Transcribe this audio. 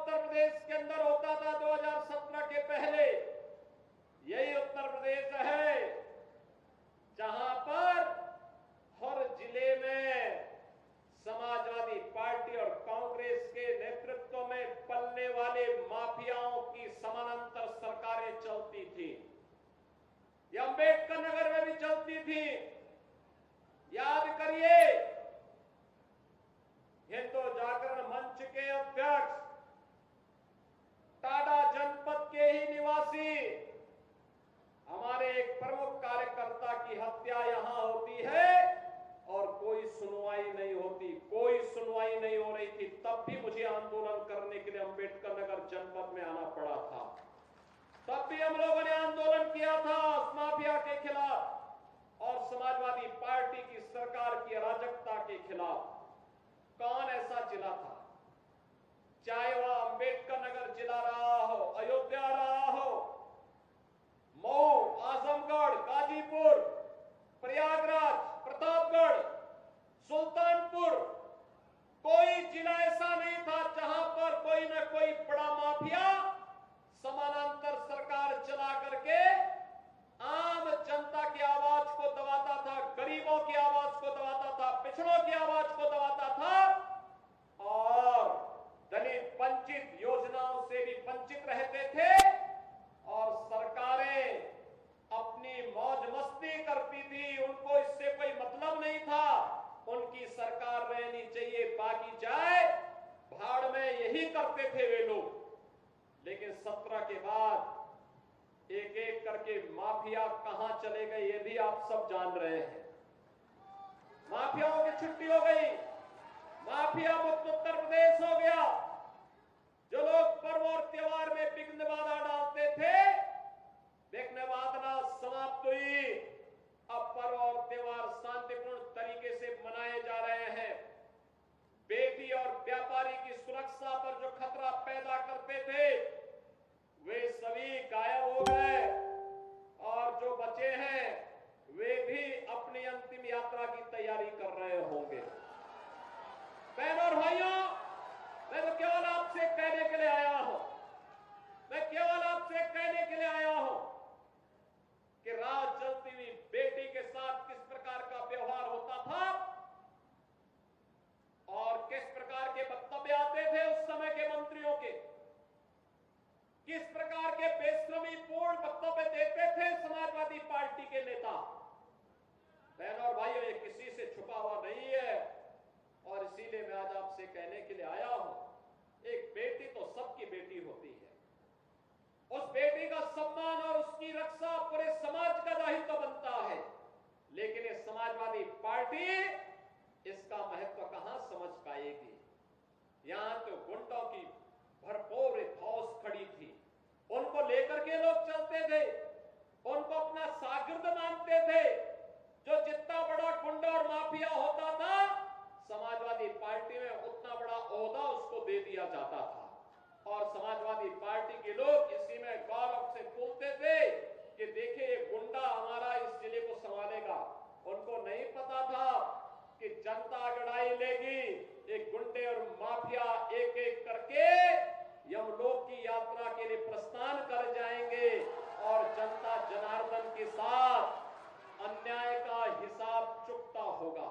उत्तर प्रदेश के अंदर होता था 2017 के पहले, यही उत्तर प्रदेश है जहां पर हर जिले में समाजवादी पार्टी और कांग्रेस के नेतृत्व में पलने वाले माफियाओं की समानांतर सरकारें चलती थी। ये अंबेडकर नगर में भी चलती थी। याद करिए, हिंदू जागरण मंच के अध्यक्ष, टाडा जनपद के ही निवासी हमारे एक प्रमुख कार्यकर्ता की हत्या यहां होती है और कोई सुनवाई नहीं होती, कोई सुनवाई नहीं हो रही थी। तब भी मुझे आंदोलन करने के लिए अंबेडकर नगर जनपद में आना पड़ा था। तब भी हम लोगों ने आंदोलन किया था उस माफिया के खिलाफ और समाजवादी पार्टी की सरकार की अराजकता के खिलाफ। कौन ऐसा जिला था, चाहे वह अंबेडकर नगर जिला रहा हो, अयोध्या रहा हो, मऊ, आजमगढ़, गाजीपुर, प्रयागराज, प्रतापगढ़, सुल्तानपुर, कोई जिला ऐसा नहीं था जहां पर कोई न कोई बड़ा माफिया समानांतर सरकार चला करके आम जनता की आवाज को दबाता था, गरीबों की आवाज को दबाता था, पिछड़ों की आवाज को दबाता था और दलित वंचित योजनाओं से भी वंचित रहते थे और सरकारें अपनी मौज मस्ती करती थी। उनको इससे कोई मतलब नहीं था, उनकी सरकार रहनी चाहिए, बाकी जाए भाड़ में, यही करते थे वे लोग। लेकिन 17 के बाद एक एक करके माफिया कहां चले गए ये भी आप सब जान रहे हैं। माफियाओं की छुट्टी हो गई, माफिया मुक्त उत्तर प्रदेश हो गया। जो लोग पर्व और त्योहार में विघ्न बाधा डालते थे, विघ्न बाधा समाप्त हुई। अब पर्व और त्योहार शांतिपूर्ण तरीके से मनाए जा रहे हैं। बेटी और व्यापारी की सुरक्षा पर जो खतरा पैदा करते थे वे सभी गायब हो गए और जो बचे हैं वे भी अपनी अंतिम यात्रा की तैयारी कर रहे होंगे। बहनों और भाइयों, मैं तो केवल आपसे कहने के लिए आया हूं, मैं केवल आपसे कहने के लिए आया हूं कि रात जलती हुई बेटी के साथ किस प्रकार का व्यवहार होता था और किस प्रकार के वक्तव्य आते थे उस समय के मंत्रियों के, किस प्रकार के बेशर्मी पूर्ण वक्तव्य देते थे समाजवादी पार्टी के नेता। बहनों और भाइयों, ये किसी से छुपा हुआ नहीं है और इसीलिए मैं आज आपसे कहने के लिए आया हूं, एक बेटी तो सबकी बेटी होती है। उस बेटी का सम्मान और उसकी रक्षा पूरे समाज का दायित्व बनता है। लेकिन ये समाजवादी पार्टी इसका महत्व कहां समझ पाएगी। यहां तो गुंडों की भरपूर फौज खड़ी थी, उनको लेकर के लोग चलते थे, उनको अपना शागिर्द मानते थे। जो जितना बड़ा गुंडा और माफिया होता था, समाजवादी पार्टी में उतना बड़ा ओहदा उसको दे दिया जाता था और समाजवादी पार्टी के लोग इसी में गौरव से बोलते थे कि देखिए ये गुंडा हमारा इस जिले को संभालेगा। उनको नहीं पता था कि जनता लड़ाई लेगी, एक गुंडे और माफिया एक एक करके यमलोक की यात्रा के लिए प्रस्थान कर जाएंगे और जनता जनार्दन के साथ अन्याय का हिसाब चुकता होगा।